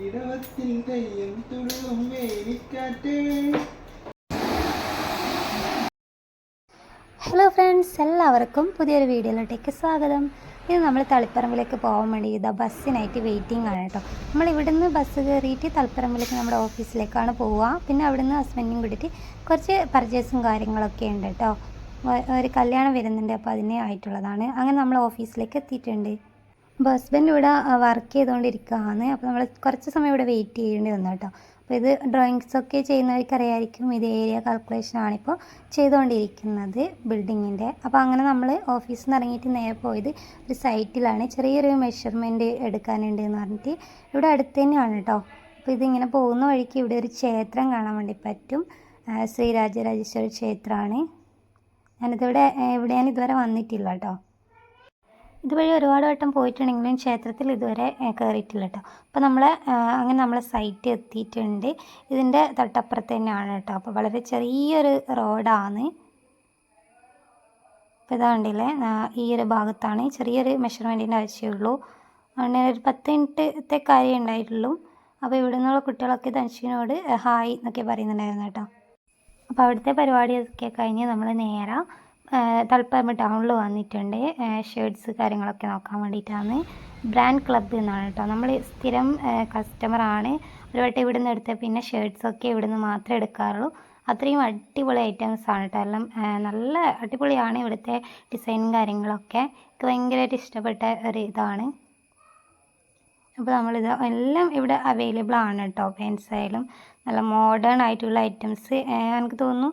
ഇടവത്തിൽ തെയ്യം തുള്ളും വേലിക്കാറ്റേ. Hello friends, എല്ലാവർക്കും പുതിയൊരു വീഡിയോയിലോട്ടേക്ക് സ്വാഗതം. ഇത് നമ്മൾ തളിപ്പറമ്പിലേക്ക് പോകാൻ വേണ്ടി ഇതാ ബസ്സിനായിട്ട് വെയിറ്റിംഗ് ആണ് കേട്ടോ. നമ്മൾ ഇവിടുന്ന് ബസ് കയറിയിട്ട് തളിപ്പറമ്പിലേക്ക് നമ്മുടെ ഓഫീസിലേക്കാണ് പോവുക. പിന്നെ അവിടുന്ന് ഹസ്ബൻഡിനും കൂടിയിട്ട് കുറച്ച് പർച്ചേസും കാര്യങ്ങളൊക്കെ ഉണ്ട് കേട്ടോ. ഒരു കല്യാണം വരുന്നുണ്ട്, അപ്പോൾ അതിനെ ആയിട്ടുള്ളതാണ്. അങ്ങനെ നമ്മൾ ഓഫീസിലേക്ക് എത്തിയിട്ടുണ്ട്. അപ്പോൾ ഹസ്ബൻഡ് ഇവിടെ വർക്ക് ചെയ്തുകൊണ്ടിരിക്കുകയാണ്. അപ്പോൾ നമ്മൾ കുറച്ച് സമയം ഇവിടെ വെയിറ്റ് ചെയ്യേണ്ടി വന്നു കേട്ടോ. അപ്പോൾ ഇത് ഡ്രോയിങ്സൊക്കെ ചെയ്യുന്നവർക്കറിയായിരിക്കും. ഇത് ഏരിയ കാൽക്കുലേഷനാണിപ്പോൾ ചെയ്തുകൊണ്ടിരിക്കുന്നത് ബിൽഡിങ്ങിൻ്റെ. അപ്പോൾ അങ്ങനെ നമ്മൾ ഓഫീസിൽ നിന്ന് ഇറങ്ങിയിട്ട് നേരെ പോയത് ഒരു സൈറ്റിലാണ്. ചെറിയൊരു മെഷർമെൻറ്റ് എടുക്കാനുണ്ട് എന്ന് പറഞ്ഞിട്ട് ഇവിടെ അടുത്ത് തന്നെയാണ് കേട്ടോ. അപ്പോൾ ഇതിങ്ങനെ പോകുന്ന വഴിക്ക് ഇവിടെ ഒരു ക്ഷേത്രം കാണാൻ വേണ്ടി പറ്റും. ശ്രീരാജരാജേശ്വരി ക്ഷേത്രമാണ്. ഞാൻ ഇതുവരെ വന്നിട്ടില്ല കേട്ടോ. ഇതുവഴി ഒരുപാട് വട്ടം പോയിട്ടുണ്ടെങ്കിലും ക്ഷേത്രത്തിൽ ഇതുവരെ കയറിയിട്ടില്ല കേട്ടോ. അപ്പോൾ നമ്മൾ സൈറ്റ് എത്തിയിട്ടുണ്ട്. ഇതിൻ്റെ തൊട്ടപ്പുറത്ത് തന്നെയാണ് കേട്ടോ. അപ്പോൾ വളരെ ചെറിയൊരു റോഡാണ്. അപ്പോൾ ഇതാണ്ടില്ലേ, ഈ ഒരു ഭാഗത്താണ്. ചെറിയൊരു മെഷർമെൻറ്റിൻ്റെ ആവശ്യമുള്ളൂ. അതുകൊണ്ട് ഒരു 10 മിനിറ്റത്തെ കാര്യം ഉണ്ടായിട്ടുള്ളൂ. അപ്പോൾ ഇവിടെ നിന്നുള്ള കുട്ടികളൊക്കെ ധനുഷിനോട് ഹായ് എന്നൊക്കെ പറയുന്നുണ്ടായിരുന്നു കേട്ടോ. അപ്പോൾ അവിടുത്തെ പരിപാടിയൊക്കെ കഴിഞ്ഞ് നമ്മൾ നേരെ തളിപ്പറമ്പ് ടൗണിൽ വന്നിട്ടുണ്ട്. ഷർട്ട്സ് കാര്യങ്ങളൊക്കെ നോക്കാൻ വേണ്ടിയിട്ടാണ്. ബ്രാൻഡ് ക്ലബ്ബ് എന്നാണ് കേട്ടോ. നമ്മൾ സ്ഥിരം കസ്റ്റമറാണ്. ഒരു വട്ടം ഇവിടെ നിന്ന് എടുത്ത പിന്നെ ഷർട്ട്സൊക്കെ ഇവിടെ നിന്ന് മാത്രമേ എടുക്കാറുള്ളൂ. അത്രയും അടിപൊളി ഐറ്റംസാണ് കേട്ടോ. എല്ലാം നല്ല അടിപൊളിയാണ്. ഇവിടുത്തെ ഡിസൈനും കാര്യങ്ങളൊക്കെ എനിക്ക് ഭയങ്കരമായിട്ട് ഇഷ്ടപ്പെട്ട ഒരു ഇതാണ്. അപ്പോൾ നമ്മളിത് എല്ലാം ഇവിടെ അവൈലബിൾ ആണ് കേട്ടോ. പെൻസ് ആയാലും നല്ല മോഡേൺ ആയിട്ടുള്ള ഐറ്റംസ്. എനിക്ക് തോന്നുന്നു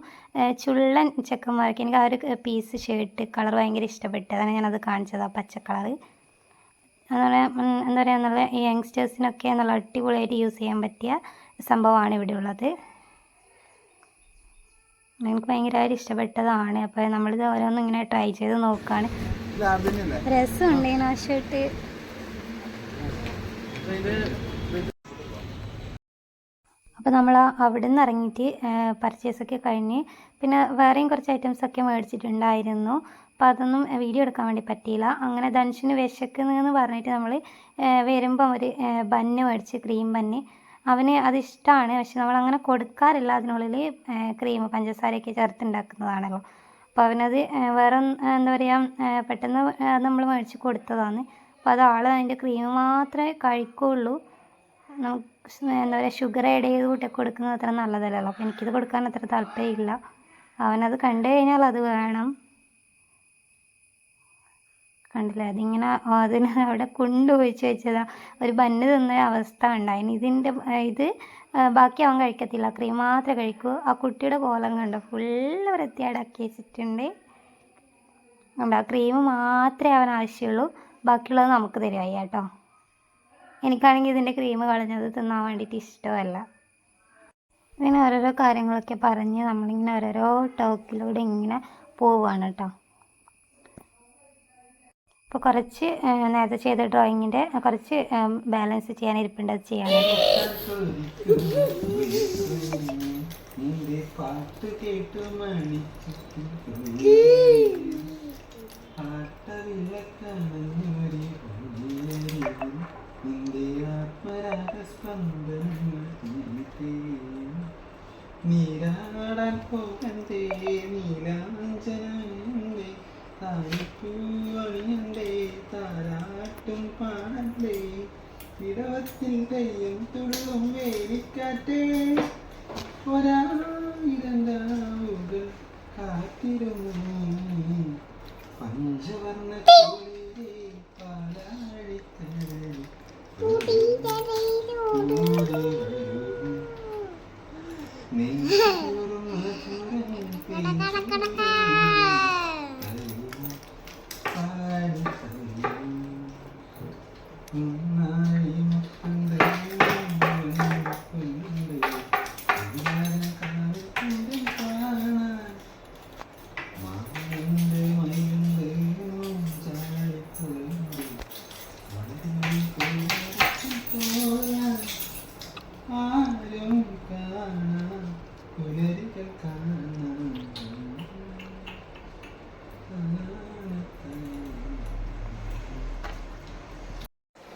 ചുള്ളൻ ചെക്കന്മാർക്ക് എനിക്ക് ആ ഒരു പീസ് ഷർട്ട് കളർ ഭയങ്കര ഇഷ്ടപ്പെട്ടു. അതാണ് ഞാനത് കാണിച്ചത്, ആ പച്ച കളർ. അതുപോലെ എന്താ പറയുക, നല്ല യങ്സ്റ്റേഴ്സിനൊക്കെ നല്ല അടിപൊളിയായിട്ട് യൂസ് ചെയ്യാൻ പറ്റിയ സംഭവമാണ് ഇവിടെ ഉള്ളത്. എനിക്ക് ഭയങ്കരമായിട്ട് ഇഷ്ടപ്പെട്ടതാണ്. അപ്പോൾ നമ്മളിത് ഓരോന്നും ഇങ്ങനെ ട്രൈ ചെയ്ത് നോക്കുകയാണ്. രസമുണ്ട് ഇങ്ങനെ ആ ഷർട്ട്. അപ്പോൾ നമ്മൾ അവിടെ നിന്ന് ഇറങ്ങിയിട്ട് പർച്ചേസൊക്കെ കഴിഞ്ഞ് പിന്നെ വേറെയും കുറച്ച് ഐറ്റംസൊക്കെ മേടിച്ചിട്ടുണ്ടായിരുന്നു. അപ്പോൾ അതൊന്നും വീഡിയോ എടുക്കാൻ വേണ്ടി പറ്റിയില്ല. അങ്ങനെ ധനുഷിന് വിശക്കുന്നെന്ന് പറഞ്ഞിട്ട് നമ്മൾ വരുമ്പം ഒരു ബന്ന് മേടിച്ച്, ക്രീം ബന്ന്. അവന് അത് ഇഷ്ടമാണ്, പക്ഷെ നമ്മളങ്ങനെ കൊടുക്കാറില്ല. അതിനുള്ളിൽ ക്രീം പഞ്ചസാരയൊക്കെ ചേർത്തുണ്ടാക്കുന്നതാണല്ലോ. അപ്പോൾ അവനത് വേറെ എന്താ പറയുക, പെട്ടെന്ന് നമ്മൾ മേടിച്ച് കൊടുത്തതാണ്. അപ്പോൾ അത് അതിൻ്റെ ക്രീം മാത്രമേ കഴിക്കുള്ളൂ. നമുക്ക് എന്താ പറയുക, ഷുഗർ ആഡ് ചെയ്ത് കൂട്ടി കൊടുക്കുന്നത് അത്ര നല്ലതല്ലല്ലോ. അപ്പോൾ എനിക്കിത് കൊടുക്കാൻ അത്ര താല്പര്യമില്ല. അവനത് കണ്ടു കഴിഞ്ഞാൽ അത് വേണം. കണ്ടില്ലേ, അതിങ്ങനെ അതിന് അവിടെ കൊണ്ടുപോയിച്ച് വെച്ചതാണ്. ഒരു ബന്ന് തിന്ന അവസ്ഥ ഉണ്ടായിന്. ഇത് ബാക്കി അവൻ കഴിക്കത്തില്ല, ക്രീം മാത്രമേ കഴിക്കൂ. ആ കുട്ടിയുടെ കോലം കണ്ടോ, ഫുള്ള് വൃത്തിയാടാക്കി വെച്ചിട്ടുണ്ട്. ആ ക്രീം മാത്രമേ അവൻ ആവശ്യമുള്ളൂ, ബാക്കിയുള്ളത് നമുക്ക് തരുവായി കേട്ടോ. എനിക്കാണെങ്കിൽ ഇതിൻ്റെ ക്രീം കളഞ്ഞത് തിന്നാൻ വേണ്ടിയിട്ട് ഇഷ്ടമല്ല. ഇങ്ങനെ ഓരോരോ കാര്യങ്ങളൊക്കെ പറഞ്ഞ് നമ്മളിങ്ങനെ ഓരോരോ ടോക്കിലൂടെ ഇങ്ങനെ പോവുകയാണ് കേട്ടോ. അപ്പോൾ കുറച്ച് നേരത്തെ ചെയ്ത ഡ്രോയിങ്ങിൻ്റെ കുറച്ച് ബാലൻസ് ചെയ്യാൻ ഇരിപ്പുണ്ട്, അത് ചെയ്യാൻ നീരാടാൻ പോകണ്ടേ നീലാഞ്ചനേ, താനിപ്പൂവണിയണ്ടേ താരാട്ടും പാടണ്ടേ, ഇടവത്തിൽ തെയ്യം തുള്ളും വേലിക്കാറ്റേ, ഒരായിരങ്കാവുകൾ കാത്തിരുന്നു പഞ്ചവർണ്ണ പാലാഴിക്കടൽ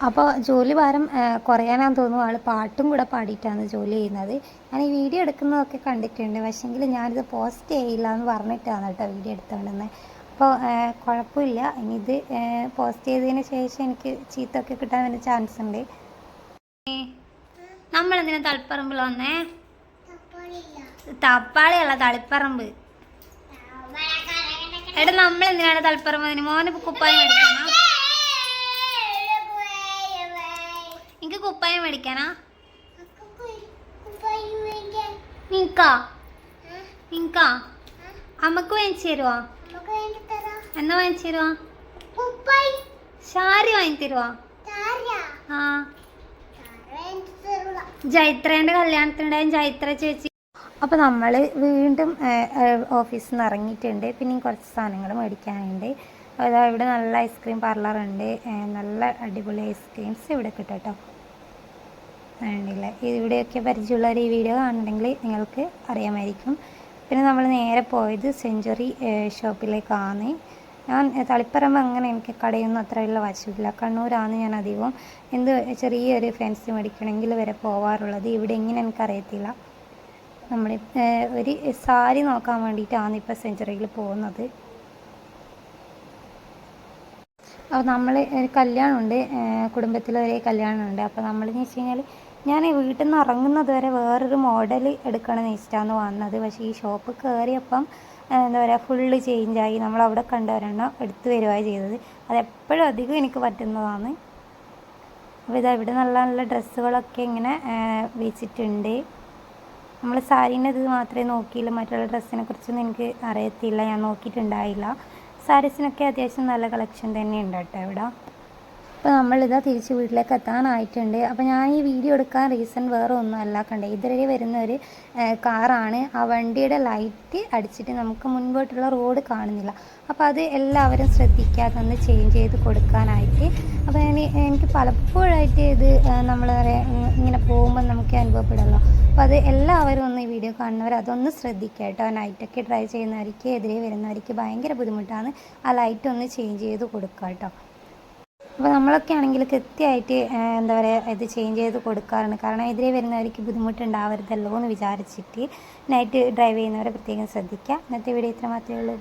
അപ്പോൾ ജോലി ഭാരം കുറയാനാന്ന് തോന്നുന്നു ആൾ പാട്ടും കൂടെ പാടിയിട്ടാണ് ജോലി ചെയ്യുന്നത്. ഞാൻ ഈ വീഡിയോ എടുക്കുന്നതൊക്കെ കണ്ടിട്ടുണ്ട്, പക്ഷേങ്കിൽ ഞാനിത് പോസ്റ്റ് ചെയ്യില്ല എന്ന് പറഞ്ഞിട്ടാണ് കേട്ടോ വീഡിയോ എടുത്തുകൊണ്ടിരുന്നത്. അപ്പോൾ കുഴപ്പമില്ല, ഇനി ഇത് പോസ്റ്റ് ചെയ്തതിന് ശേഷം എനിക്ക് ചീത്തൊക്കെ കിട്ടാൻ വേണ്ടി ചാൻസ് ഉണ്ട്. നമ്മളെന്തിനാ തളിപ്പറമ്പിൽ വന്നേ? തപ്പാളിയല്ല, തളിപ്പറമ്പ്. എടാ നമ്മളെന്തിനാണ് തളിപ്പറമ്പ്? മോന് കുപ്പായം മേടിക്കാനാ? എനിക്ക് കുപ്പായം മേടിക്കാനാ? നിങ്ങക്കാ അമ്മക്ക് വാങ്ങിച്ചു തരുവാ? എന്നാ വാങ്ങിച്ചു തരുവാ? സാരി വാങ്ങി തരുവാ? ആ, ജൈത്രേൻ്റെ കല്യാണത്തിനുണ്ടായും ജൈത്ര ചേച്ചി. അപ്പോൾ നമ്മൾ വീണ്ടും ഓഫീസിൽ നിന്ന് ഇറങ്ങിയിട്ടുണ്ട്. പിന്നെയും കുറച്ച് സാധനങ്ങൾ മേടിക്കാനുണ്ട്. അതാ ഇവിടെ നല്ല ഐസ്ക്രീം പാർലറുണ്ട്, നല്ല അടിപൊളി ഐസ്ക്രീംസ് ഇവിടെ കിട്ടും കേട്ടോ. ഉണ്ടല്ലേ, ഇവിടെയൊക്കെ പരിചയമുള്ളവർ ഈ വീഡിയോ കാണുന്നുണ്ടെങ്കിൽ നിങ്ങൾക്ക് അറിയാമായിരിക്കും. പിന്നെ നമ്മൾ നേരെ പോയത് സെഞ്ച്വറി ഷോപ്പിലേക്കാണ്. ഞാൻ തളിപ്പറമ്പ് അങ്ങനെ എനിക്ക് കടയൊന്നും അത്ര വലിയ വശമില്ല. കണ്ണൂരാണ് ഞാൻ അധികവും ചെറിയൊരു ഫാൻസി മേടിക്കണമെങ്കിൽ വരെ പോവാറുള്ളത്. ഇവിടെ എങ്ങനെ എനിക്കറിയത്തില്ല. നമ്മൾ ഒരു സാരി നോക്കാൻ വേണ്ടിയിട്ടാണ് ഇപ്പോൾ സെഞ്ച്വറിയിൽ പോകുന്നത്. അപ്പോൾ നമ്മൾ ഒരു കല്യാണമുണ്ട്, കുടുംബത്തിലൊരേ കല്യാണമുണ്ട്. അപ്പോൾ നമ്മളെന്ന് വെച്ച് കഴിഞ്ഞാൽ ഞാൻ വീട്ടിൽ നിന്ന് ഇറങ്ങുന്നത് വരെ വേറൊരു മോഡൽ എടുക്കണമെന്ന് വെച്ചിട്ടാണ് വന്നത്. പക്ഷേ ഈ ഷോപ്പ് കയറിയപ്പം എന്താ പറയുക, ഫുള്ള് ചേഞ്ചായി. നമ്മളവിടെ കണ്ടവരെണ്ണം എടുത്തു തരുവാണ് ചെയ്തത്. അതെപ്പോഴും അധികം എനിക്ക് പറ്റുന്നതാണ്. അപ്പോൾ ഇതാ ഇവിടെ നല്ല നല്ല ഡ്രസ്സുകളൊക്കെ ഇങ്ങനെ വെച്ചിട്ടുണ്ട്. നമ്മൾ സാരീൻ്റെ ഇത് മാത്രമേ നോക്കിയില്ല, മറ്റുള്ള ഡ്രസ്സിനെ കുറിച്ചൊന്നും എനിക്ക് അറിയത്തില്ല, ഞാൻ നോക്കിയിട്ടുണ്ടായില്ല. സാരീസിനൊക്കെ അത്യാവശ്യം നല്ല കളക്ഷൻ തന്നെ ഉണ്ട് കേട്ടോ ഇവിടെ. അപ്പോൾ നമ്മളിതാ തിരിച്ച് വീട്ടിലേക്ക് എത്താനായിട്ടുണ്ട്. അപ്പോൾ ഞാൻ ഈ വീഡിയോ എടുക്കാൻ റീസൺ വേറെ ഒന്നുമല്ല, കണ്ടേ ഇതുവരെ വരുന്ന ഒരു കാറാണ്. ആ വണ്ടിയുടെ ലൈറ്റ് അടിച്ചിട്ട് നമുക്ക് മുൻപോട്ടുള്ള റോഡ് കാണുന്നില്ല. അപ്പോൾ അത് എല്ലാവരും ശ്രദ്ധിക്കുക, അതൊന്ന് ചേഞ്ച് ചെയ്ത് കൊടുക്കാനായിട്ട്. അപ്പോൾ എനിക്ക് പലപ്പോഴായിട്ട് ഇത് നമ്മൾ ഇങ്ങനെ പോകുമ്പോൾ നമുക്ക് അനുഭവപ്പെടുമല്ലോ. അപ്പോൾ അത് എല്ലാവരും ഒന്ന് ഈ വീഡിയോ കാണുന്നവർ അതൊന്ന് ശ്രദ്ധിക്കുക കേട്ടോ. നൈറ്റൊക്കെ ഡ്രൈവ് ചെയ്യുന്നവർക്ക്, എതിരെ വരുന്നവർക്ക് ഭയങ്കര ബുദ്ധിമുട്ടാണ്. ആ ലൈറ്റ് ഒന്ന് ചേഞ്ച് ചെയ്ത് കൊടുക്കുക കേട്ടോ. അപ്പോൾ നമ്മളൊക്കെ ആണെങ്കിൽ കൃത്യമായിട്ട് എന്താ പറയുക ഇത് ചേഞ്ച് ചെയ്ത് കൊടുക്കാറുണ്ട്. കാരണം എതിരെ വരുന്നവർക്ക് ബുദ്ധിമുട്ടുണ്ടാവരുതല്ലോ എന്ന് വിചാരിച്ചിട്ട് നൈറ്റ് ഡ്രൈവ് ചെയ്യുന്നവരെ പ്രത്യേകം ശ്രദ്ധിക്കുക. ഇന്നത്തെ വീഡിയോ ഇത്ര മാത്രമേ ഉള്ളൂ.